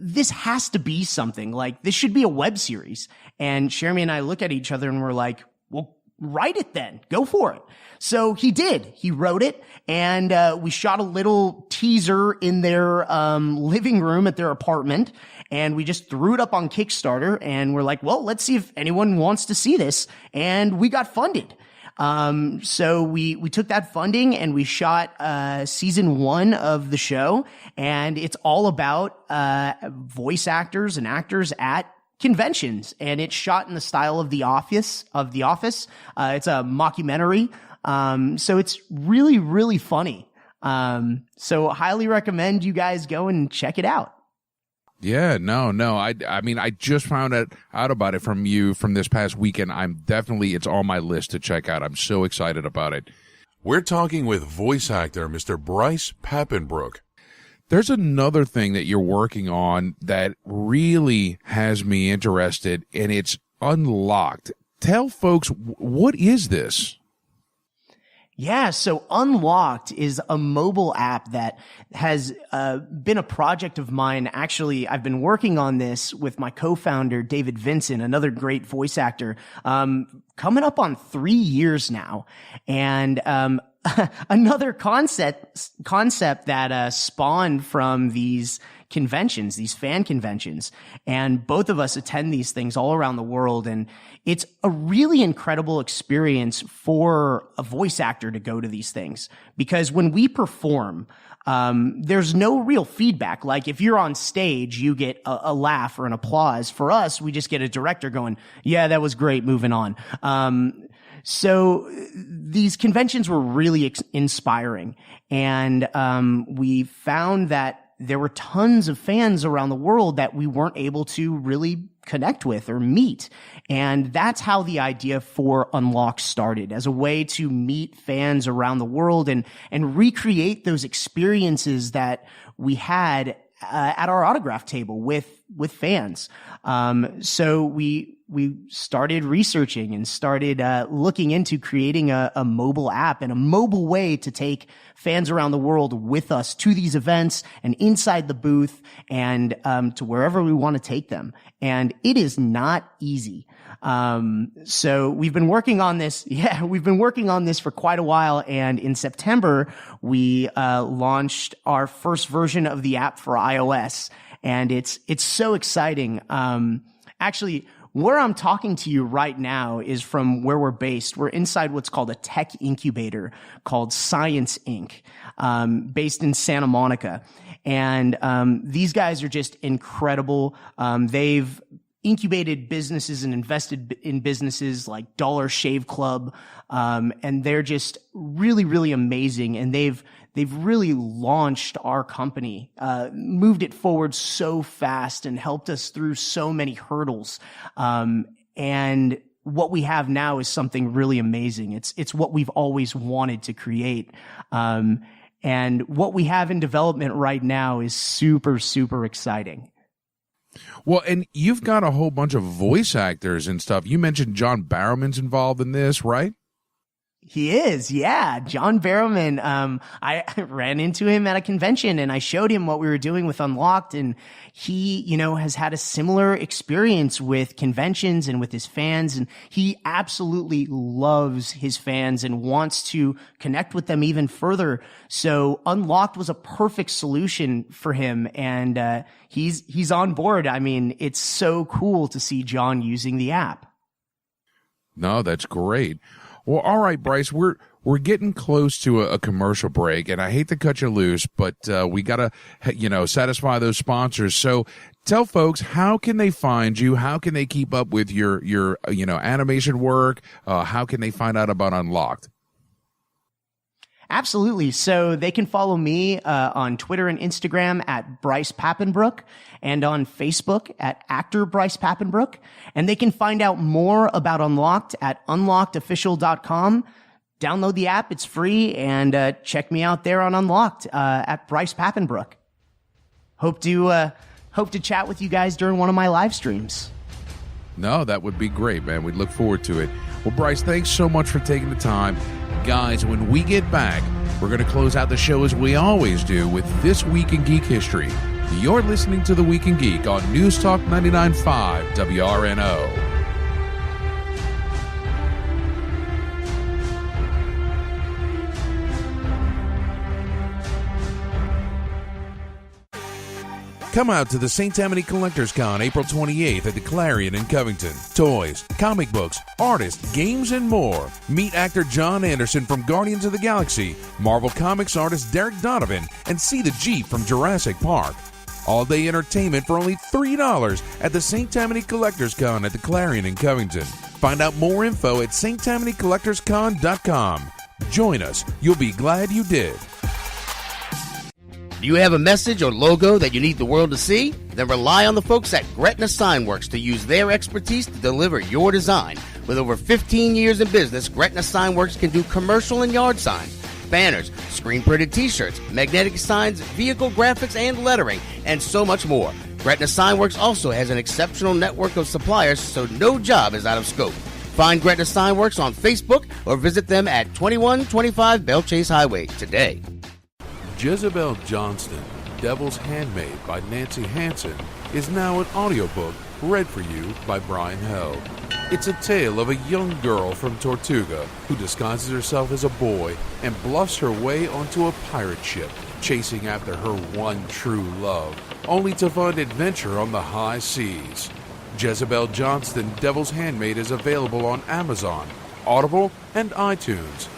"This has to be something. Like, this should be a web series." And Shermy and I look at each other and we're like, "Well, write it then. Go for it." So he did. He wrote it, and we shot a little teaser in their living room at their apartment, and we just threw it up on Kickstarter, and we're like, well, let's see if anyone wants to see this. And we got funded. So we took that funding and we shot season 1 of the show, and it's all about voice actors and actors at conventions, and it's shot in the style of The Office. It's a mockumentary. So it's really, really funny. So highly recommend you guys go and check it out. Yeah, no. I mean, I just found out about it from you from this past weekend. It's on my list to check out. I'm so excited about it. We're talking with voice actor Mr. Bryce Papenbrook. There's another thing that you're working on that really has me interested, and it's Unlocked. Tell folks, what is this? Yeah, so Unlocked is a mobile app that has been a project of mine. Actually, I've been working on this with my co-founder, David Vincent, another great voice actor, coming up on 3 years now. And another concept that spawned from these conventions, these fan conventions. And both of us attend these things all around the world. And it's a really incredible experience for a voice actor to go to these things, because when we perform, there's no real feedback. Like, if you're on stage, you get a laugh or an applause. For us, we just get a director going, "Yeah, that was great, moving on." So these conventions were really inspiring. And we found that there were tons of fans around the world that we weren't able to really connect with or meet. And that's how the idea for Unlock started, as a way to meet fans around the world and recreate those experiences that we had at our autograph table with fans. So we started researching and started looking into creating a mobile app and a mobile way to take fans around the world with us to these events and inside the booth and to wherever we want to take them. And it is not easy. So we've been working on this. Yeah, we've been working on this for quite a while. And in September, we launched our first version of the app for iOS. And it's so exciting. Actually, where I'm talking to you right now is from where we're based. We're inside what's called a tech incubator called Science Inc., based in Santa Monica. And these guys are just incredible. They've incubated businesses and invested in businesses like Dollar Shave Club. And they're just really, really amazing. And they've really launched our company, moved it forward so fast and helped us through so many hurdles. And what we have now is something really amazing. It's what we've always wanted to create. And what we have in development right now is super, super exciting. Well, and you've got a whole bunch of voice actors and stuff. You mentioned John Barrowman's involved in this, right? He is, yeah. John Barrowman. I ran into him at a convention and I showed him what we were doing with Unlocked, and he, has had a similar experience with conventions and with his fans, and he absolutely loves his fans and wants to connect with them even further. So Unlocked was a perfect solution for him, and he's on board. I mean, it's so cool to see John using the app. No, that's great. Well, all right, Bryce, we're getting close to a commercial break, and I hate to cut you loose, but we got to, satisfy those sponsors. So tell folks, how can they find you? How can they keep up with your animation work? How can they find out about Unlocked? Absolutely. So they can follow me on Twitter and Instagram at Bryce Papenbrook, and on Facebook at actor Bryce Papenbrook. And they can find out more about Unlocked at unlockedofficial.com. Download the app. It's free. And check me out there on Unlocked at Bryce Papenbrook. Hope to chat with you guys during one of my live streams. No, that would be great, man. We'd look forward to it. Well, Bryce, thanks so much for taking the time. Guys, when we get back, we're going to close out the show as we always do with This Week in Geek History. You're listening to The Week in Geek on News Talk 99.5 WRNO. Come out to the St. Tammany Collectors Con April 28th at the Clarion in Covington. Toys, comic books, artists, games, and more. Meet actor John Anderson from Guardians of the Galaxy, Marvel Comics artist Derek Donovan, and see the Jeep from Jurassic Park. All-day entertainment for only $3 at the St. Tammany Collectors Con at the Clarion in Covington. Find out more info at sttamanycollectorscon.com. Join us. You'll be glad you did. Do you have a message or logo that you need the world to see? Then rely on the folks at Gretna Signworks to use their expertise to deliver your design. With over 15 years in business, Gretna Signworks can do commercial and yard signs, banners, screen-printed t-shirts, magnetic signs, vehicle graphics and lettering, and so much more. Gretna Signworks also has an exceptional network of suppliers, so no job is out of scope. Find Gretna Signworks on Facebook or visit them at 2125 Bell Chase Highway today. Jezebel Johnston, Devil's Handmaid by Nancy Hansen, is now an audiobook read for you by Brian Held. It's a tale of a young girl from Tortuga who disguises herself as a boy and bluffs her way onto a pirate ship, chasing after her one true love, only to find adventure on the high seas. Jezebel Johnston, Devil's Handmaid is available on Amazon, Audible, and iTunes.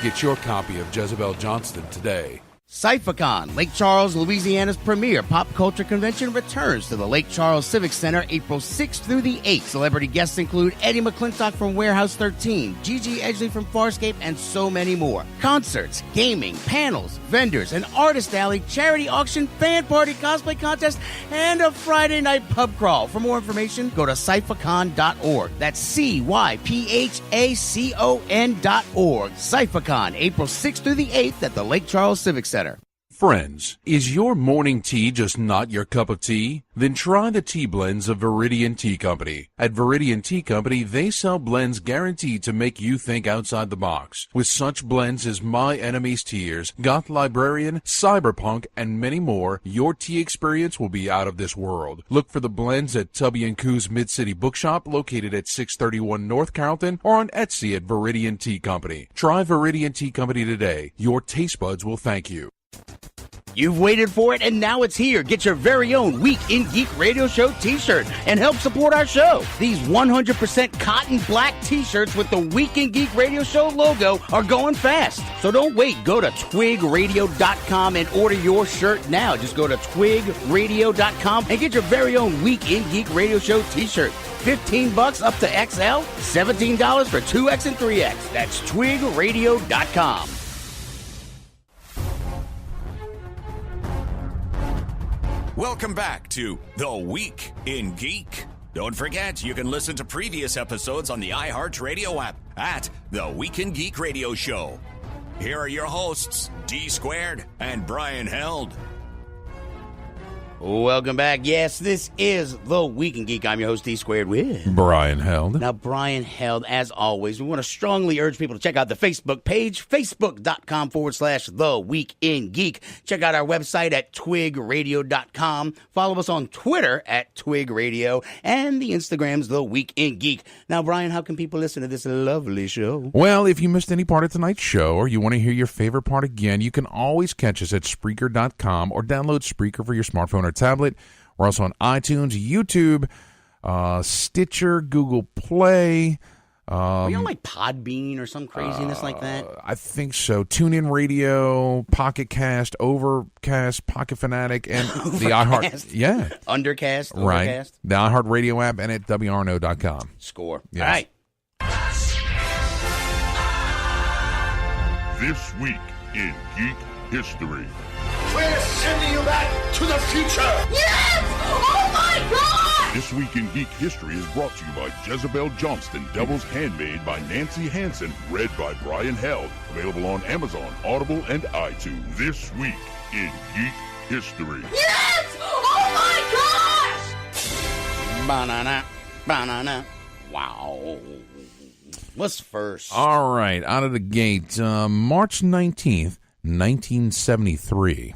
Get your copy of Jezebel Johnston today. CypherCon, Lake Charles, Louisiana's premier pop culture convention, returns to the Lake Charles Civic Center April 6th through the 8th. Celebrity guests include Eddie McClintock from Warehouse 13, Gigi Edgley from Farscape, and so many more. Concerts, gaming, panels, vendors, an artist alley, charity auction, fan party, cosplay contest, and a Friday night pub crawl. For more information, go to cyphercon.org. That's CYPHACON.org. CypherCon, April 6th through the 8th at the Lake Charles Civic Center. Friends, is your morning tea just not your cup of tea? Then try the tea blends of Viridian Tea Company. At Viridian Tea Company, they sell blends guaranteed to make you think outside the box. With such blends as My Enemy's Tears, Goth Librarian, Cyberpunk, and many more, your tea experience will be out of this world. Look for the blends at Tubby & Coo's Mid-City Bookshop, located at 631 North Carrollton, or on Etsy at Viridian Tea Company. Try Viridian Tea Company today. Your taste buds will thank you. You've waited for it, and now it's here. Get your very own Week in Geek Radio Show t-shirt and help support our show. These 100% cotton black t-shirts with the Week in Geek Radio Show logo are going fast. So don't wait. Go to twigradio.com and order your shirt now. Just go to twigradio.com and get your very own Week in Geek Radio Show t-shirt. $15 up to XL, $17 for 2X and 3X. That's twigradio.com. Welcome back to The Week in Geek. Don't forget, you can listen to previous episodes on the iHeartRadio app at The Week in Geek Radio Show. Here are your hosts, D Squared and Brian Held. Welcome back. Yes, this is The Week in Geek. I'm your host, D Squared with Brian Held. Now, Brian Held, as always, we want to strongly urge people to check out the Facebook page, facebook.com/The Week in Geek. Check out our website at twigradio.com. Follow us on Twitter at Twig Radio, and the Instagram's The Week in Geek. Now, Brian, how can people listen to this lovely show? Well, if you missed any part of tonight's show or you want to hear your favorite part again, you can always catch us at Spreaker.com or download Spreaker for your smartphone or tablet. We're also on iTunes, YouTube, Stitcher, Google Play. Are you on like Podbean or some craziness like that? I think so. TuneIn Radio, Pocket Cast, Overcast, Pocket Fanatic, and the iHeart. Yeah. Undercast, right. Overcast. The iHeart Radio app and at WRNO.com. Score. Yes. All right. This week in Geek History. We're sending you back to the future! Yes! Oh my God! This Week in Geek History is brought to you by Jezebel Johnston, Devil's Handmaid by Nancy Hansen, read by Brian Held. Available on Amazon, Audible, and iTunes. This Week in Geek History. Yes! Oh my gosh! Banana, banana. Wow. What's first? All right, out of the gate, March 19th, 1973.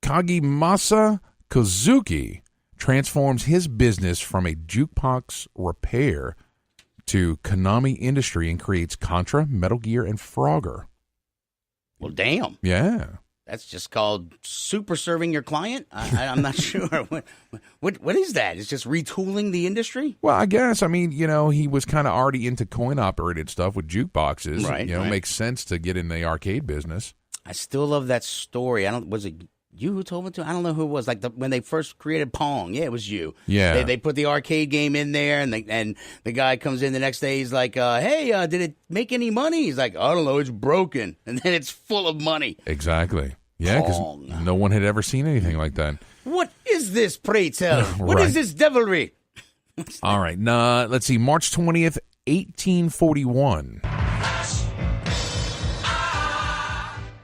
Kagimasa Kozuki transforms his business from a jukebox repair to Konami Industry and creates Contra, Metal Gear, and Frogger. Well, damn. Yeah. That's just called super serving your client? I'm not sure. What is that? It's just retooling the industry? Well, I guess. I mean, you know, he was kind of already into coin-operated stuff with jukeboxes. Right, you know, right. Makes sense to get in the arcade business. I still love that story. Was it you who told me to? I don't know who it was. Like when they first created Pong. Yeah, it was you. Yeah. They put the arcade game in there, and the guy comes in the next day. He's like, hey, did it make any money? He's like, I don't know. It's broken. And then it's full of money. Exactly. Yeah, because no one had ever seen anything like that. What is this, pray tell? What Right. is this devilry? All right. Let's see. March 20th, 1841.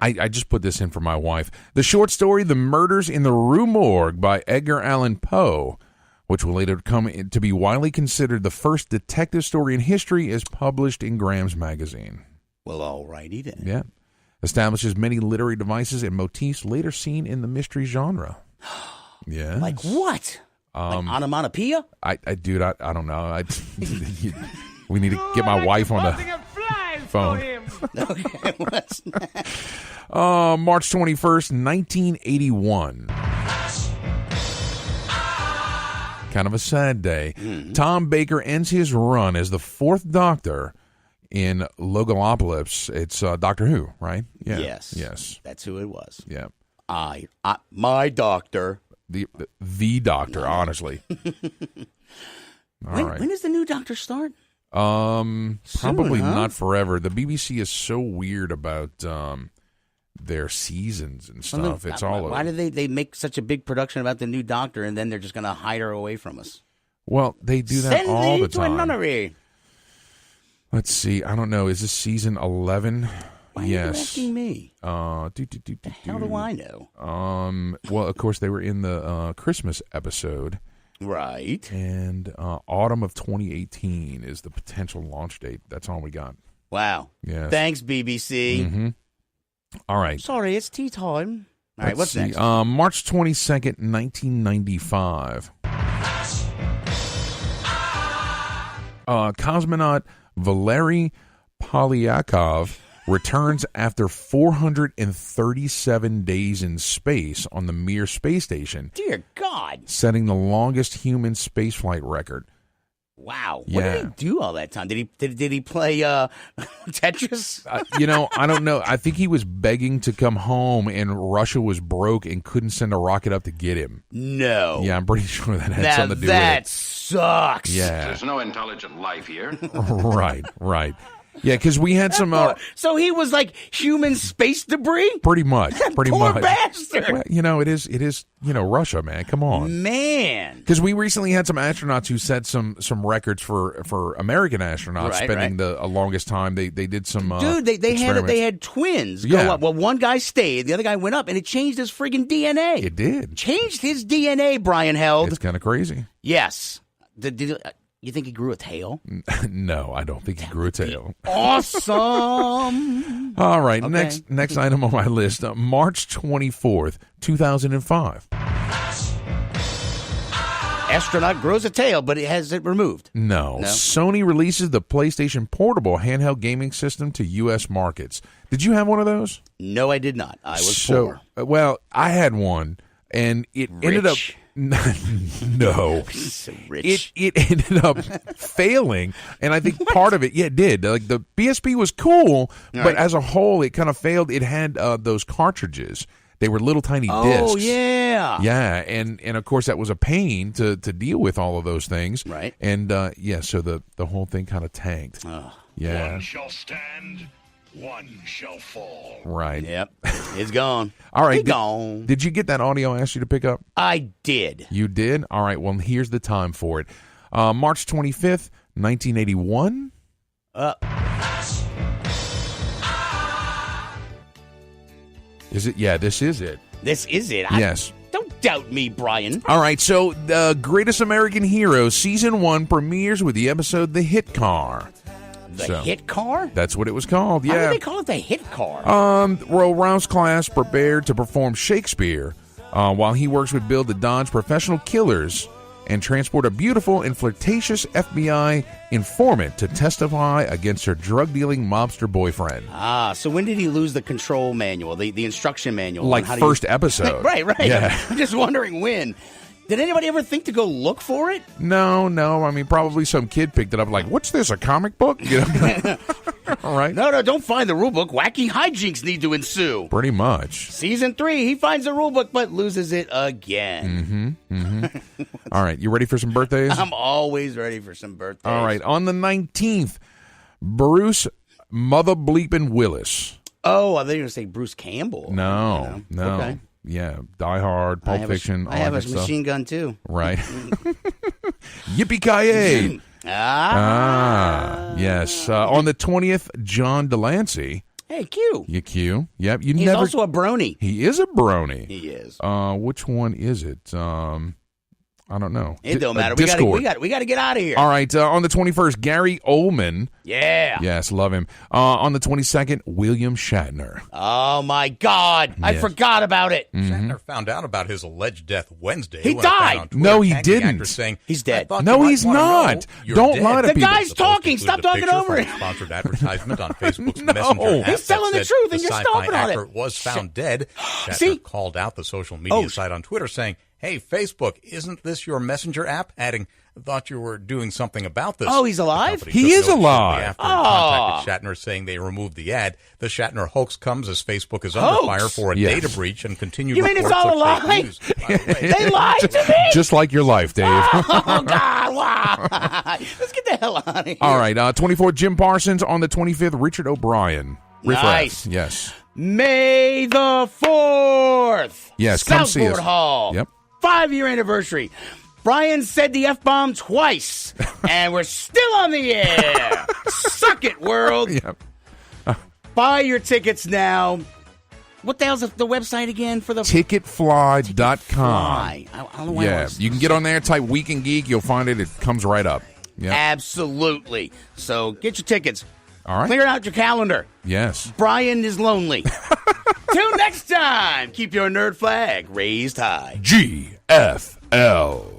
I just put this in for my wife. The short story, The Murders in the Rue Morgue by Edgar Allan Poe, which will later come to be widely considered the first detective story in history, is published in Graham's Magazine. Well, all righty then. Yeah. Establishes many literary devices and motifs later seen in the mystery genre. Yeah. Like what? Like onomatopoeia? Dude, I don't know. We need to get my wife on the phone. Okay, what's that? March 21st, 1981. Kind of a sad day. Mm-hmm. Tom Baker ends his run as the fourth Doctor in Logolopolis. It's Doctor Who, right? Yeah. Yes. That's who it was. Yeah. My doctor. The Doctor, honestly. All right. When does the new Doctor start? Probably huh? not forever. The BBC is so weird about their seasons and stuff. It's all Why over. do they make such a big production about the new Doctor and then they're just going to hide her away from us? Well, they do that Send all me the to a time. nunnery. Let's see. I don't know. Is this season 11? Why are yes. you asking me? How do I know? Well, of course, they were in the Christmas episode. Right. And autumn of 2018 is the potential launch date. That's all we got. Wow. Yes. Thanks, BBC. Mm-hmm. All right. Sorry, it's tea time. All right, Let's what's see. next? March 22nd, 1995. Cosmonaut Valery Polyakov returns after 437 days in space on the Mir space station. Dear God. Setting the longest human spaceflight record. Wow. Yeah. What did he do all that time? Did he play Tetris? I don't know. I think he was begging to come home, and Russia was broke and couldn't send a rocket up to get him. No. Yeah, I'm pretty sure that had something to do with it. That sucks. Yeah. There's no intelligent life here. Right. Yeah, because we had some. So he was like human space debris. Pretty much. Poor bastard. Well, it is. Russia, man. Come on, man. Because we recently had some astronauts who set some records for American astronauts spending the longest time. They did some. Dude, they had twins go up. Well, one guy stayed, the other guy went up, and it changed his friggin' DNA. It did. Changed his DNA. Brian Held. It's kind of crazy. Yes. You think he grew a tail? No, I don't think he grew a tail. Awesome. All right, next item on my list, March 24th, 2005. Astronaut grows a tail, but it has it removed. No. Sony releases the PlayStation Portable handheld gaming system to U.S. markets. Did you have one of those? No, I did not. I was poor. Well, I had one, and it ended up... No, so rich. It ended up failing, and I think part of it, it did. Like the PSP was cool, but as a whole, it kind of failed. It had those cartridges; they were little tiny discs. Oh yeah, and of course that was a pain to deal with all of those things. Right, and so the whole thing kind of tanked. Yeah, one shall stand, one shall fall. Right. Yep. It's gone. All right. Gone. Did you get that audio I asked you to pick up? I did. You did? All right. Well, here's the time for it. March 25th, 1981. Is it? Yeah, this is it. This is it. Yes. Don't doubt me, Brian. All right. So, the Greatest American Hero Season 1 premieres with the episode The Hit Car. The hit car? That's what it was called, yeah. Why do they call it the hit car? Royal Rouse class prepared to perform Shakespeare while he works with Bill to dodge professional killers and transport a beautiful and flirtatious FBI informant to testify against her drug-dealing mobster boyfriend. So when did he lose the control manual, the instruction manual? Like first episode. Right. Yeah. I'm just wondering when. Did anybody ever think to go look for it? No. I mean, probably some kid picked it up like, what's this, a comic book? All right. No, don't find the rule book. Wacky hijinks need to ensue. Pretty much. Season 3, he finds the rule book but loses it again. All right, you ready for some birthdays? I'm always ready for some birthdays. All right, on the 19th, Bruce Mother Bleepin' Willis. Oh, I thought you were going to say Bruce Campbell. No. Okay. Yeah, Die Hard, Pulp Fiction. I have a machine gun, too. Right. Yippee-ki-yay. Yes. On the 20th, John Delancey. Hey, Q. You Q. Yep. He's also a brony. He is a brony. He is. Which one is it? I don't know. It don't matter. Discord. We got to get out of here. All right. On the 21st, Gary Oldman. Yeah. Yes, love him. On the 22nd, William Shatner. Oh, my God. I forgot about it. Shatner found out about his alleged death Wednesday. He died. No, he didn't. Saying, he's dead. No, he's not. Don't lie to the people. guy's talking. Stop talking over it. Sponsored advertisement on Facebook's Messenger app. He's telling the truth, and you're stopping on it. Was found dead. Shatner called out the social media site on Twitter saying, "Hey, Facebook, isn't this your Messenger app?" Adding, "Thought you were doing something about this." Oh, he's alive? He is alive. After contacted Shatner saying they removed the ad, the Shatner hoax comes as Facebook is under fire for a data breach and continued reports it's all of a lie? fake news. They lied to me? Just like your life, Dave. Oh, God, wow. Let's get the hell out of here. All right, 24th, Jim Parsons. On the 25th, Richard O'Brien. Nice. Yes. May the 4th. Yes, come see us. Southport Hall. Yep. 5-year anniversary. Brian said the F-bomb twice, and we're still on the air. Suck it, world. Yep. Buy your tickets now. What the hell's the website again for the Ticketfly.com. I don't know why Yeah, you can get on there, type Week in Geek, you'll find it. It comes right up. Yep. Absolutely. So get your tickets. All right. Clear out your calendar. Yes. Brian is lonely. Till next time, keep your nerd flag raised high. GFL.